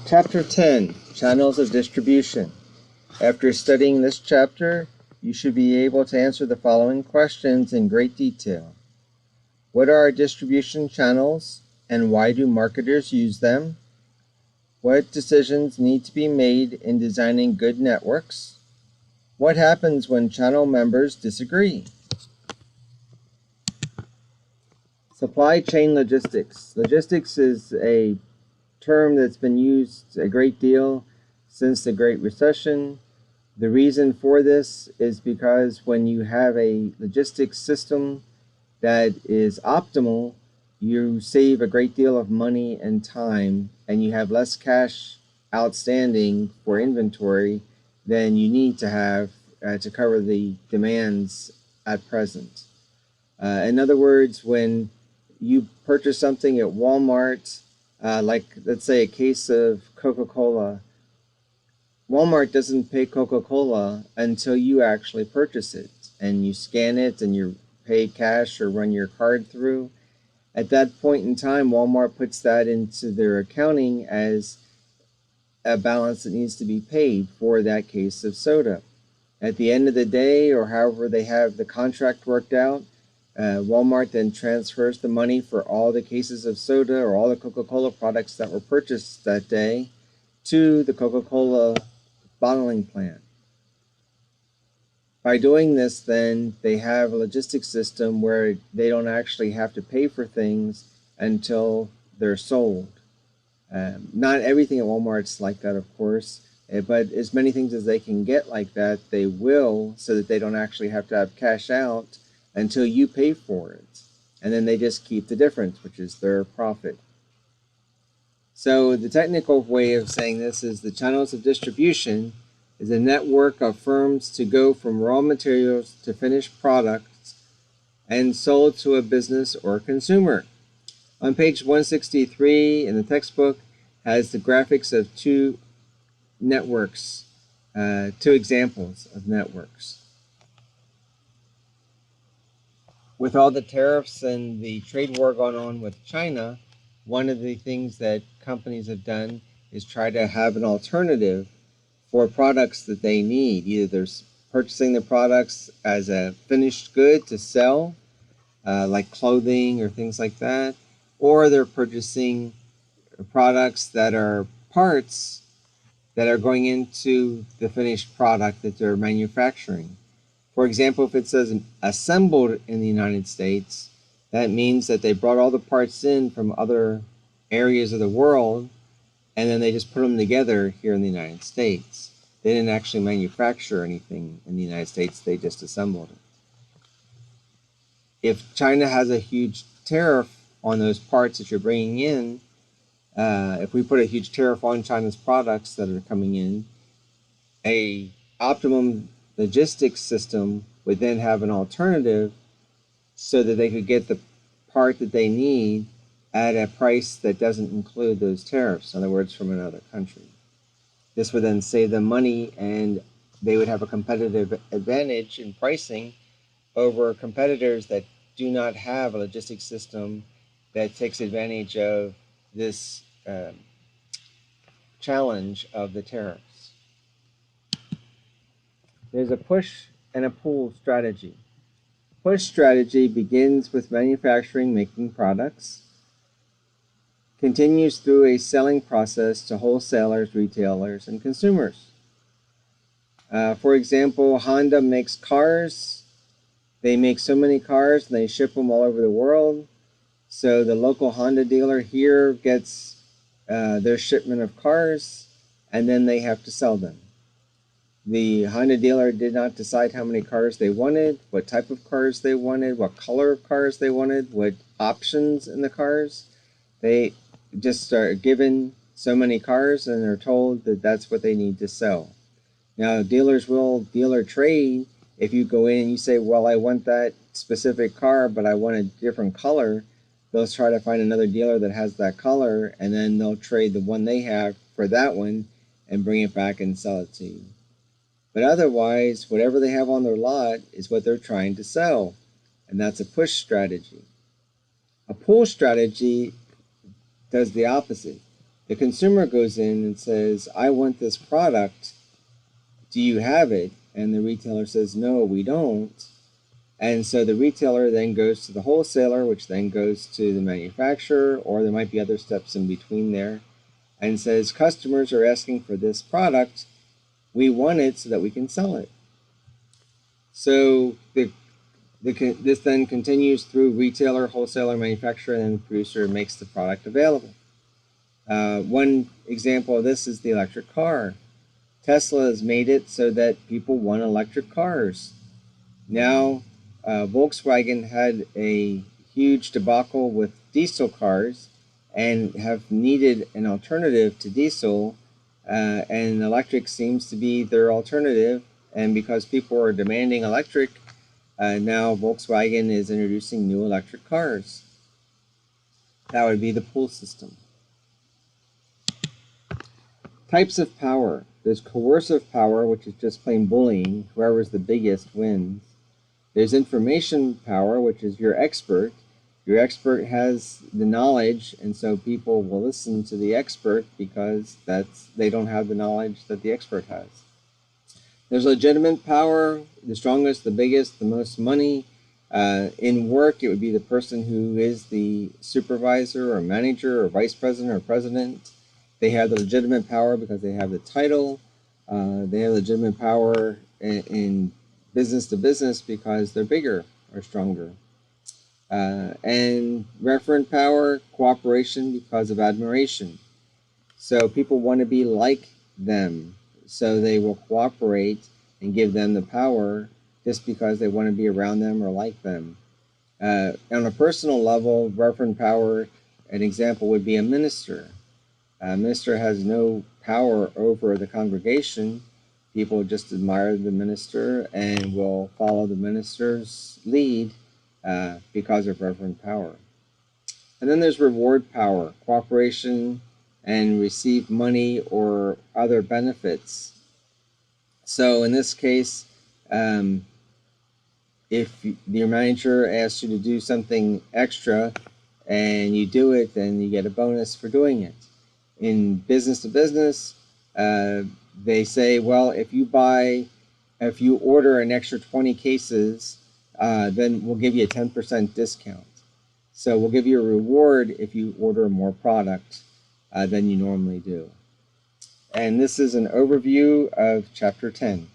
Chapter 10, Channels of Distribution. After studying this chapter, you should be able to answer the following questions in great detail. What are distribution channels and why do marketers use them? What decisions need to be made in designing good networks? What happens when channel members disagree? Supply chain logistics. Logistics is a term that's been used a great deal since the Great Recession. The reason for this is because when you have a logistics system that is optimal, you save a great deal of money and time, and you have less cash outstanding for inventory than you need to have to cover the demands at present. In other words, when you purchase something at Walmart, like let's say a case of Coca-Cola, Walmart doesn't pay Coca-Cola until you actually purchase it and you scan it and you pay cash or run your card through. At that point in time, Walmart puts that into their accounting as a balance that needs to be paid for that case of soda. At the end of the day, or however they have the contract worked out, Walmart then transfers the money for all the cases of soda or all the Coca-Cola products that were purchased that day to the Coca-Cola bottling plant. By doing this, then, they have a logistics system where they don't actually have to pay for things until they're sold. Not everything at Walmart's like that, of course, but as many things as they can get like that, they will, so that they don't actually have to have cash out until you pay for it. And then they just keep the difference, which is their profit. So the technical way of saying this is the channels of distribution is a network of firms to go from raw materials to finished products and sold to a business or consumer. On page 163 in the textbook has the graphics of two networks, two examples of networks. With all the tariffs and the trade war going on with China, one of the things that companies have done is try to have an alternative for products that they need. Either they're purchasing the products as a finished good to sell, like clothing or things like that, or they're purchasing products that are parts that are going into the finished product that they're manufacturing. For example, if it says assembled in the United States, that means that they brought all the parts in from other areas of the world, and then they just put them together here in the United States. They didn't actually manufacture anything in the United States, they just assembled it. If China has a huge tariff on those parts that you're bringing in, if we put a huge tariff on China's products that are coming in, a optimum logistics system would then have an alternative so that they could get the part that they need at a price that doesn't include those tariffs, in other words, from another country. This would then save them money and they would have a competitive advantage in pricing over competitors that do not have a logistics system that takes advantage of this challenge of the tariffs. There's a push and a pull strategy. Push strategy begins with manufacturing, making products, continues through a selling process to wholesalers, retailers, and consumers. For example, Honda makes cars. They make so many cars and they ship them all over the world. So the local Honda dealer here gets their shipment of cars and then they have to sell them. The Honda dealer did not decide how many cars they wanted, what type of cars they wanted, what color of cars they wanted, what options in the cars. They just are given so many cars and they're told that that's what they need to sell. Now, dealers will dealer trade. If you go in and you say, well, I want that specific car, but I want a different color, they'll try to find another dealer that has that color, and then they'll trade the one they have for that one and bring it back and sell it to you. But otherwise, whatever they have on their lot is what they're trying to sell, and that's a push strategy. A pull strategy does the opposite. The consumer goes in and says, I want this product. Do you have it? And the retailer says, no, we don't. And so the retailer then goes to the wholesaler, which then goes to the manufacturer, or there might be other steps in between there, and says, customers are asking for this product. We want it so that we can sell it. So this then continues through retailer, wholesaler, manufacturer, and then the producer makes the product available. One example of this is the electric car. Tesla has made it so that people want electric cars. Now, Volkswagen had a huge debacle with diesel cars and have needed an alternative to diesel, and electric seems to be their alternative. And because people are demanding electric, now Volkswagen is introducing new electric cars. That would be the pull system. Types of power. There's coercive power, which is just plain bullying. Whoever's the biggest wins. There's information power, which is your expert. Your expert has the knowledge, and so people will listen to the expert because they don't have the knowledge that the expert has. There's legitimate power, the strongest, the biggest, the most money. In work, it would be the person who is the supervisor or manager or vice president or president. They have the legitimate power because they have the title. They have legitimate power in business to business because they're bigger or stronger. And referent power, cooperation because of admiration. So people want to be like them. So they will cooperate and give them the power just because they want to be around them or like them. On a personal level, referent power, an example would be a minister. A minister has no power over the congregation. People just admire the minister and will follow the minister's lead because of reverent power. And then there's reward power, cooperation and receive money or other benefits. So in this case, if your manager asks you to do something extra and you do it, then you get a bonus for doing it. In business to business, they say, well, if you order an extra 20 cases, then we'll give you a 10% discount. So we'll give you a reward if you order more product than you normally do. And this is an overview of Chapter 10.